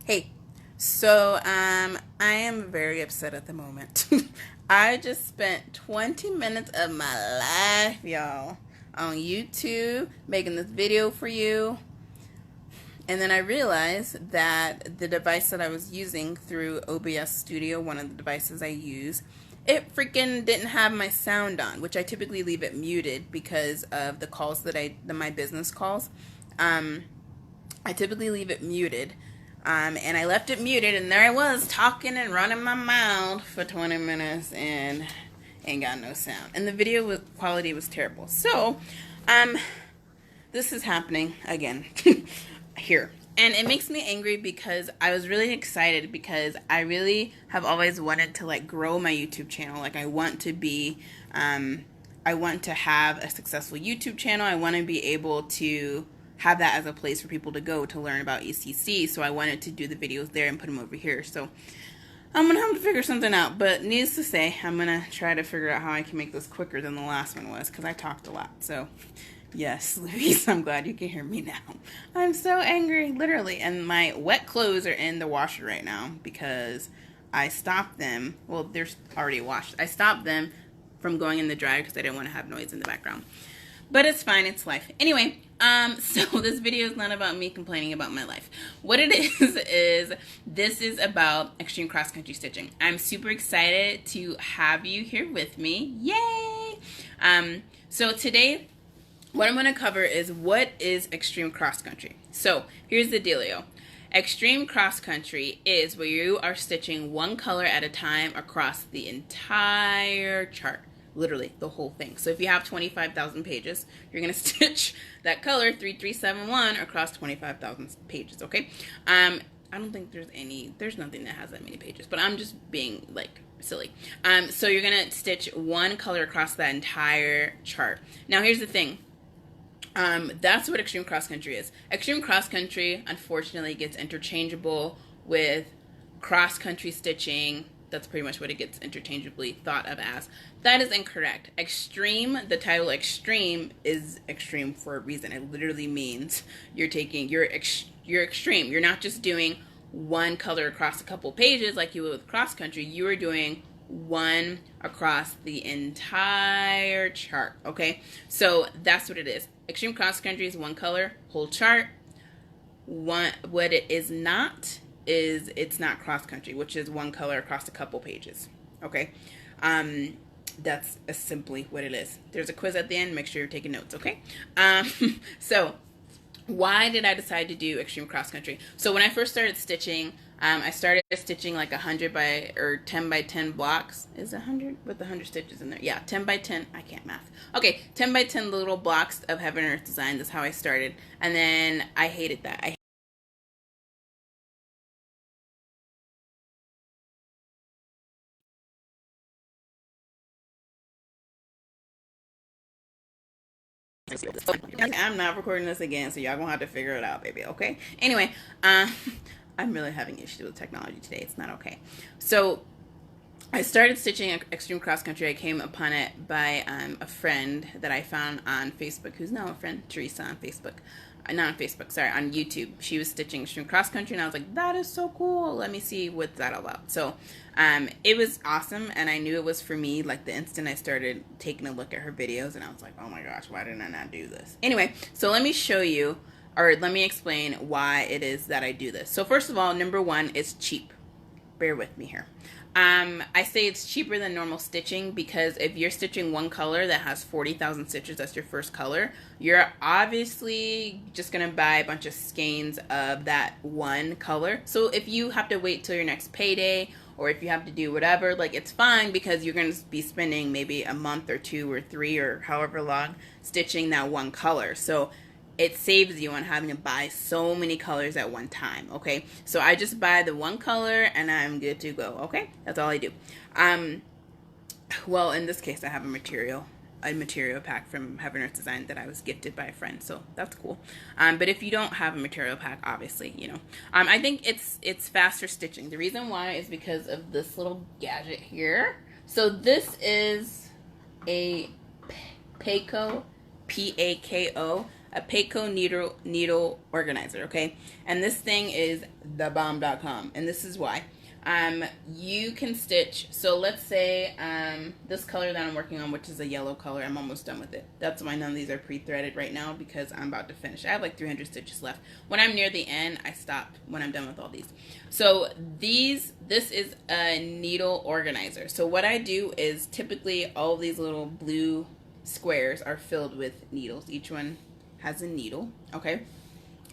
Hey, so I am very upset at the moment. I just spent 20 minutes of my life, y'all, on YouTube making this video for you. And then I realized that the device that I was using through OBS Studio, one of the devices I use, it freaking didn't have my sound on, which I typically leave it muted because of the calls that my business calls. I typically leave it muted. And I left it muted, and there I was talking and running my mouth for 20 minutes and ain't got no sound. And the video quality was terrible. So, this is happening again here. And it makes me angry because I was really excited because I really have always wanted to like grow my YouTube channel. Like I want to be, I want to have a successful YouTube channel. I want to be able to have that as a place for people to go to learn about ECC. So I wanted to do the videos there and put them over here. So I'm going to have to figure something out. But needless to say, I'm going to try to figure out how I can make this quicker than the last one was because I talked a lot. So yes, Louise, I'm glad you can hear me now. I'm so angry, literally. And my wet clothes are in the washer right now because I stopped them. Well, they're already washed. I stopped them from going in the dryer because I didn't want to have noise in the background. But it's fine, it's life. Anyway, so this video is not about me complaining about my life. What it is this is about extreme cross-country stitching. I'm super excited to have you here with me. Yay! So today, what I'm going to cover is what is extreme cross-country. So here's the dealio. Extreme cross-country is where you are stitching one color at a time across the entire chart. Literally the whole thing. So if you have 25,000 pages, you're going to stitch that color 3371 across 25,000 pages, okay? I don't think there's nothing that has that many pages, but I'm just being like silly. So you're going to stitch one color across that entire chart. Now here's the thing. That's what extreme cross country is. Extreme cross country, unfortunately, gets interchangeable with cross country stitching. That's pretty much what it gets interchangeably thought of as. That is incorrect. Extreme, the title extreme is extreme for a reason. It literally means you're extreme. You're not just doing one color across a couple pages like you would with cross country. You are doing one across the entire chart, okay? So that's what it is. Extreme cross country is one color, whole chart. What it is not is it's not cross country, which is one color across a couple pages, okay? That's simply what it is. There's a quiz at the end. Make sure you're taking notes, okay? So why did I decide to do extreme cross country? So when I first started stitching, I started stitching like 10 by 10 blocks. Is it 100 with the 100 stitches in there? Yeah, 10 by 10. I can't math. Okay, 10 by 10 little blocks of Heaven and Earth design. That's how I started. And then I hated that. I'm not recording this again, so y'all gonna have to figure it out, baby, okay? Anyway, I'm really having issues with technology today. It's not okay. So I started stitching extreme cross country. I came upon it by a friend that I found on Facebook, who's now a friend, Teresa, on Facebook. Not on Facebook, sorry, on YouTube. She was stitching extreme cross country, and I was like, that is so cool. Let me see what's that all about. So it was awesome, and I knew it was for me like the instant I started taking a look at her videos, and I was like, oh my gosh, why didn't I not do this? Anyway, so let me show you, or let me explain why it is that I do this. So first of all, number one, it's cheap. Bear with me here. I say it's cheaper than normal stitching because if you're stitching one color that has 40,000 stitches, that's your first color, you're obviously just going to buy a bunch of skeins of that one color. So if you have to wait till your next payday, or if you have to do whatever, like it's fine because you're going to be spending maybe a month or 2 or 3 or however long stitching that one color. So it saves you on having to buy so many colors at one time, okay? So I just buy the one color and I'm good to go, okay? That's all I do. Well, in this case, I have a material pack from Heaven Earth Design that I was gifted by a friend, so that's cool. But if you don't have a material pack, obviously, you know. I think it's faster stitching. The reason why is because of this little gadget here. So this is a Pako, P-A-K-O, a Peiko needle organizer, okay? And this thing is thebomb.com, and this is why. You can stitch, so let's say this color that I'm working on, which is a yellow color, I'm almost done with it. That's why none of these are pre-threaded right now, because I'm about to finish. I have like 300 stitches left. When I'm near the end, I stop when I'm done with all these. So this is a needle organizer. So what I do is typically all of these little blue squares are filled with needles. Each one has a needle, okay?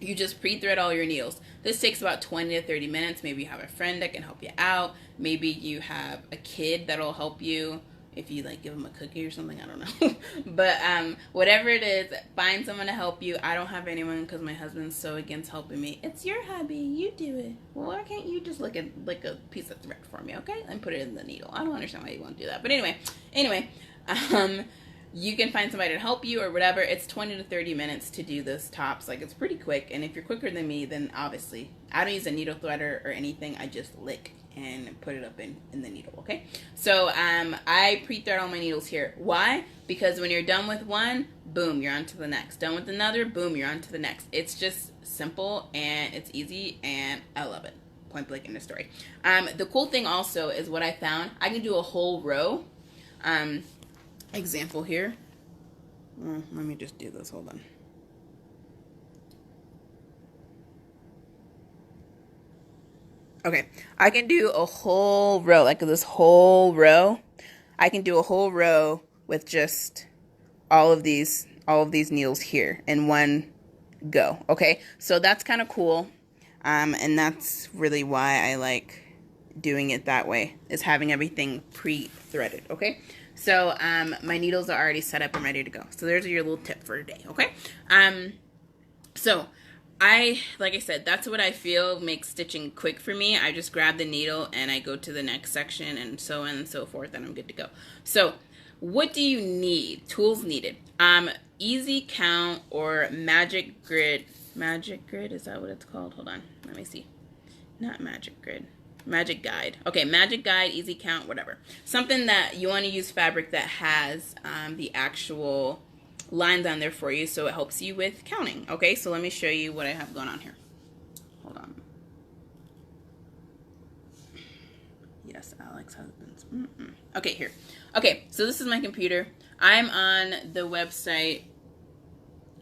You just pre-thread all your needles. This takes about 20 to 30 minutes. Maybe you have a friend that can help you out. Maybe you have a kid that'll help you if you like give them a cookie or something. I don't know. But whatever it is, find someone to help you. I don't have anyone because my husband's so against helping me. It's your hobby. You do it. Well, why can't you just look at like a piece of thread for me, okay? And put it in the needle. I don't understand why you won't do that. But anyway, you can find somebody to help you or whatever. It's 20 to 30 minutes to do this tops. Like, it's pretty quick. And if you're quicker than me, then obviously I don't use a needle threader or anything. I just lick and put it up in the needle, okay? So I pre-thread all my needles here. Why? Because when you're done with one, boom, you're on to the next. Done with another, boom, you're on to the next. It's just simple and it's easy and I love it. Point blank in the story. The cool thing also is what I found. I can do a whole row. Example here. Let me just do this. Hold on. Okay, I can do a whole row, like this whole row. I can do a whole row with just all of these needles here in one go. Okay, so that's kind of cool, and that's really why I like doing it that way, is having everything pre-threaded. Okay. So, my needles are already set up and ready to go. So, there's your little tip for today, okay? So, like I said, that's what I feel makes stitching quick for me. I just grab the needle and I go to the next section and so on and so forth, and I'm good to go. So, what do you need? Tools needed. Easy count or magic grid. Magic grid, is that what it's called? Hold on, let me see. Not magic grid. Magic guide. Okay, magic guide, easy count, whatever. Something that you want to use fabric that has the actual lines on there for you, so it helps you with counting. Okay, so let me show you what I have going on here. Hold on. Yes, Alex husbands. Okay, here. Okay, so this is my computer. I'm on the website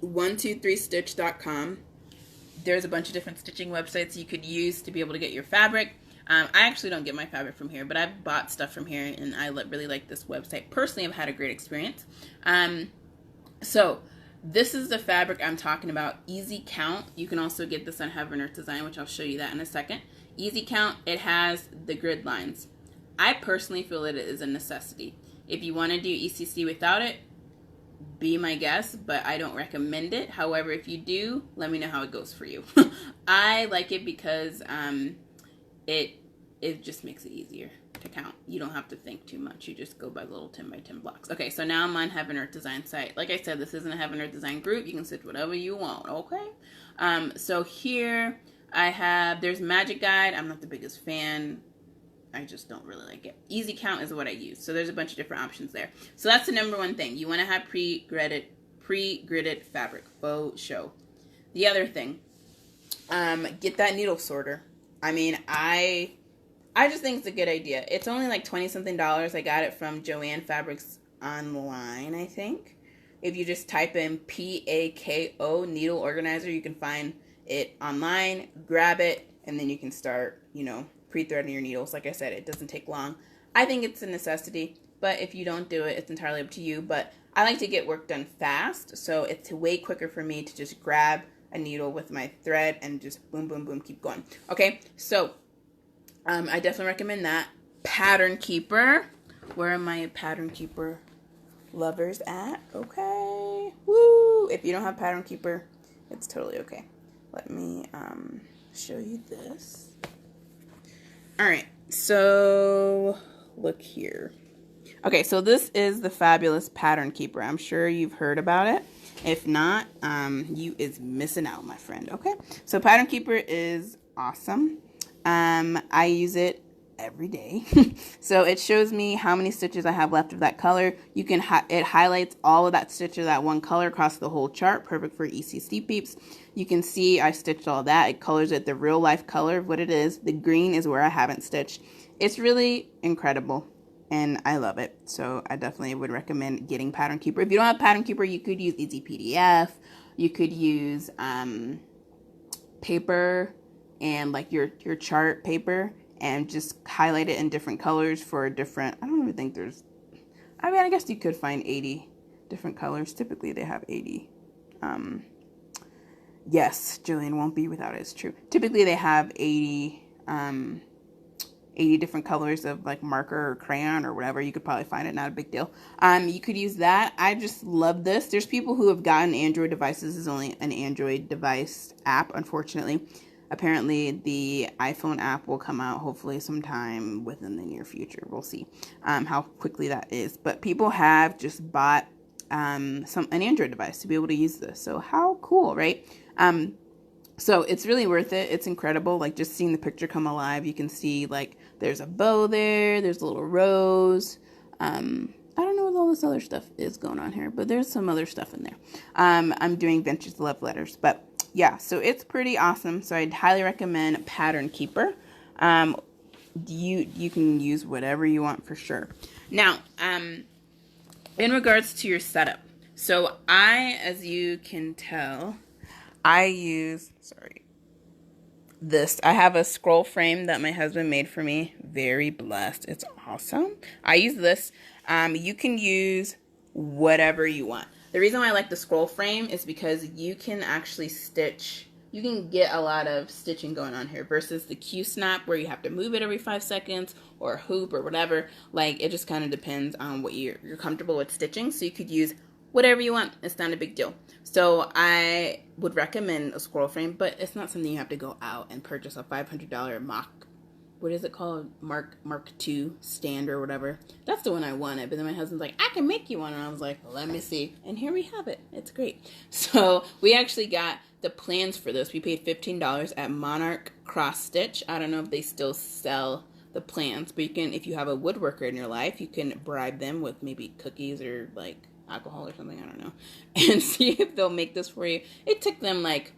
123stitch.com. There's a bunch of different stitching websites you could use to be able to get your fabric. I actually don't get my fabric from here, but I've bought stuff from here, and I really like this website. Personally, I've had a great experience. So this is the fabric I'm talking about, Easy Count. You can also get this on Heaven Earth Design, which I'll show you that in a second. Easy Count, it has the grid lines. I personally feel that it is a necessity. If you want to do ECC without it, be my guest, but I don't recommend it. However, if you do, let me know how it goes for you. I like it because it just makes it easier to count. You don't have to think too much. You just go by little 10 by 10 blocks. Okay, so now I'm on Heaven Earth Design site. Like I said, this isn't a Heaven Earth Design group. You can stitch whatever you want, okay? So here there's Magic Guide. I'm not the biggest fan. I just don't really like it. Easy Count is what I use. So there's a bunch of different options there. So that's the number one thing. You want to have pre-gridded fabric. Faux show. The other thing, get that needle sorter. I mean, I just think it's a good idea. It's only like $20-something. I got it from Joann Fabrics online, I think. If you just type in PAKO needle organizer, you can find it online, grab it, and then you can start, pre-threading your needles. Like I said, it doesn't take long. I think it's a necessity, but if you don't do it, it's entirely up to you. But I like to get work done fast, so it's way quicker for me to just grab a needle with my thread and just boom, boom, boom, keep going. Okay, so I definitely recommend that. Pattern Keeper. Where are my Pattern Keeper lovers at? Okay. Woo! If you don't have Pattern Keeper, it's totally okay. Let me show you this. Alright, so look here. Okay, so this is the fabulous Pattern Keeper. I'm sure you've heard about it. If not, you is missing out, my friend. Okay, so Pattern Keeper is awesome. I use it every day. So it shows me how many stitches I have left of that color. You can it highlights all of that stitch of that one color across the whole chart, perfect for ECC peeps. You can see I stitched all that. It colors it the real life color of what it is. The green is where I haven't stitched. It's really incredible and I love it. So I definitely would recommend getting Pattern Keeper. If you don't have Pattern Keeper, you could use Easy PDF. You could use paper and like your chart paper and just highlight it in different colors for different, I don't even think there's, I mean, I guess you could find 80 different colors. Typically they have 80. Yes, Jillian won't be without it. It's true. Typically they have 80 different colors of like marker or crayon or whatever. You could probably find it, not a big deal. You could use that. I just love this. There's people who have gotten Android devices. This is only an Android device app, unfortunately. Apparently the iPhone app will come out hopefully sometime within the near future. We'll see how quickly that is. But people have just bought an Android device to be able to use this. So how cool, right? So it's really worth it. It's incredible. Like just seeing the picture come alive. You can see like there's a bow there. There's a little rose. I don't know what all this other stuff is going on here, but there's some other stuff in there. I'm doing Vintage Love Letters, but yeah, so it's pretty awesome. So I'd highly recommend Pattern Keeper. You can use whatever you want for sure. Now, in regards to your setup, so as you can tell, I use, this. I have a scroll frame that my husband made for me. Very blessed. It's awesome. I use this. You can use whatever you want. The reason why I like the scroll frame is because you can actually stitch. You can get a lot of stitching going on here versus the Q-snap where you have to move it every 5 seconds or a hoop or whatever. Like it just kind of depends on what you're comfortable with stitching. So you could use whatever you want. It's not a big deal. So I would recommend a scroll frame, but it's not something you have to go out and purchase a $500 what is it called? Mark II stand or whatever. That's the one I wanted. But then my husband's like, I can make you one. And I was like, let me see. And here we have it. It's great. So we actually got the plans for this. We paid $15 at Monarch Cross Stitch. I don't know if they still sell the plans, but you can, if you have a woodworker in your life, you can bribe them with maybe cookies or like alcohol or something, I don't know, and see if they'll make this for you. It took them like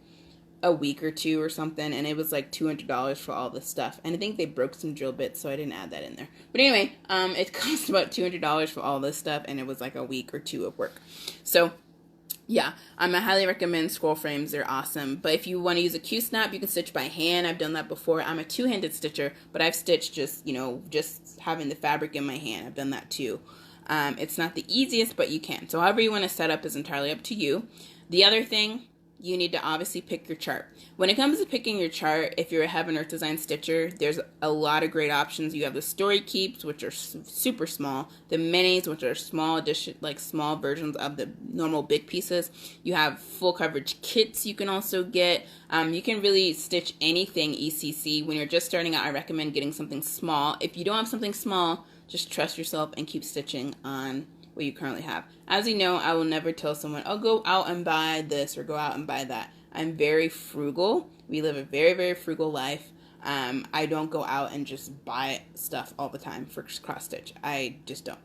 a week or two or something, and it was like $200 for all this stuff, and I think they broke some drill bits, so I didn't add that in there. But anyway, it cost about $200 for all this stuff, and it was like a week or two of work. So yeah, I highly recommend scroll frames. They're awesome. But if you want to use a Q-snap, you can stitch by hand. I've done that before. I'm a two-handed stitcher, but I've stitched just having the fabric in my hand. I've done that too. It's not the easiest, but you can. So however you want to set up is entirely up to you. The other thing, you need to obviously pick your chart. When it comes to picking your chart, if you're a Heaven Earth Design stitcher, there's a lot of great options. You have the Story Keeps, which are super small. The Minis, which are small edition, like small versions of the normal big pieces. You have full coverage kits you can also get. You can really stitch anything ECC. When you're just starting out, I recommend getting something small. If you don't have something small, just trust yourself and keep stitching on what you currently have. As you know, I will never tell someone, oh, go out and buy this or go out and buy that. I'm very frugal. We live a very, very frugal life. I don't go out and just buy stuff all the time for cross stitch. I just don't.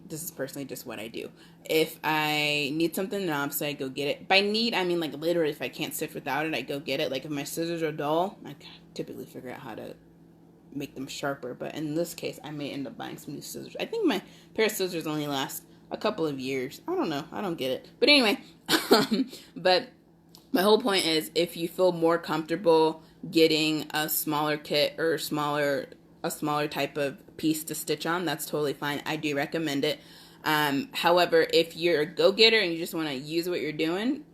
This is personally just what I do. If I need something, then obviously I go get it. By need, I mean like literally if I can't stitch without it, I go get it. Like if my scissors are dull, I typically figure out how to make them sharper, but in this case I may end up buying some new scissors. I think my pair of scissors only last a couple of years. I don't know, I don't get it, but anyway. But my whole point is, if you feel more comfortable getting a smaller kit or a smaller type of piece to stitch on, that's totally fine. I do recommend it. However, if you're a go-getter and you just want to use what you're doing,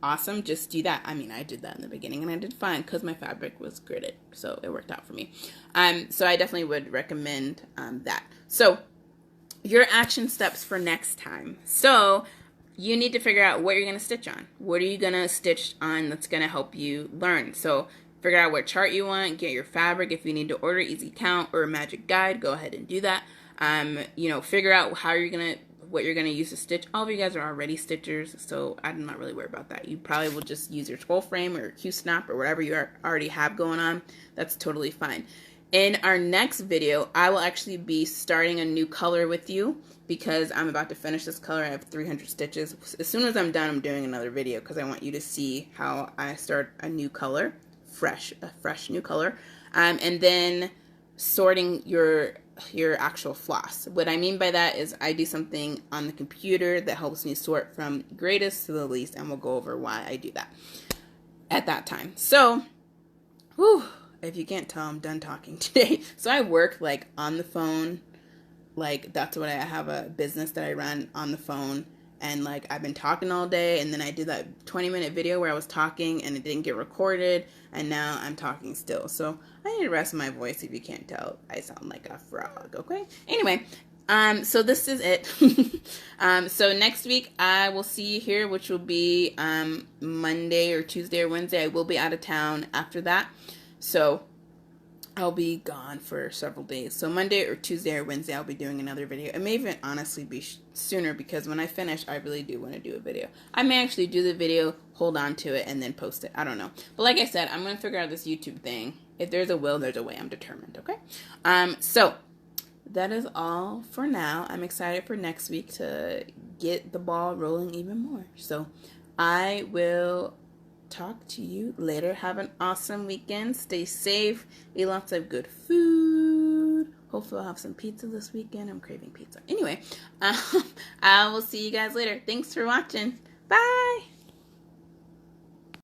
awesome, just do that. I mean, I did that in the beginning and I did fine because my fabric was gridded, so it worked out for me. So I definitely would recommend that. So your action steps for next time. So you need to figure out what you're going to stitch on. What are you going to stitch on that's going to help you learn? So figure out what chart you want, get your fabric. If you need to order Easy Count or a Magic Guide, go ahead and do that. Figure out what you're going to use to stitch. All of you guys are already stitchers, so I'm not really worried about that. You probably will just use your scroll frame or Q-snap or whatever you already have going on. That's totally fine. In our next video, I will actually be starting a new color with you because I'm about to finish this color. I have 300 stitches. As soon as I'm done, I'm doing another video because I want you to see how I start a new color, a fresh new color, and then sorting your actual floss. What I mean by that is I do something on the computer that helps me sort from greatest to the least, and we'll go over why I do that at that time. So, whew. If you can't tell, I'm done talking today. So I work like on the phone. Like that's what I have, a business that I run on the phone. And like I've been talking all day, and then I did that 20-minute video where I was talking and it didn't get recorded, and now I'm talking still. So I need to rest my voice. If you can't tell, I sound like a frog, okay? Anyway, so this is it. So next week I will see you here, which will be Monday or Tuesday or Wednesday. I will be out of town after that. So I'll be gone for several days. So Monday or Tuesday or Wednesday, I'll be doing another video. It may even honestly be sooner because when I finish, I really do want to do a video. I may actually do the video, hold on to it, and then post it. I don't know. But like I said, I'm going to figure out this YouTube thing. If there's a will, there's a way. I'm determined, okay? So that is all for now. I'm excited for next week to get the ball rolling even more. So I will talk to you later. Have an awesome weekend. Stay safe. Eat lots of good food. Hopefully I'll have some pizza this weekend. I'm craving pizza. Anyway, I will see you guys later. Thanks for watching. Bye.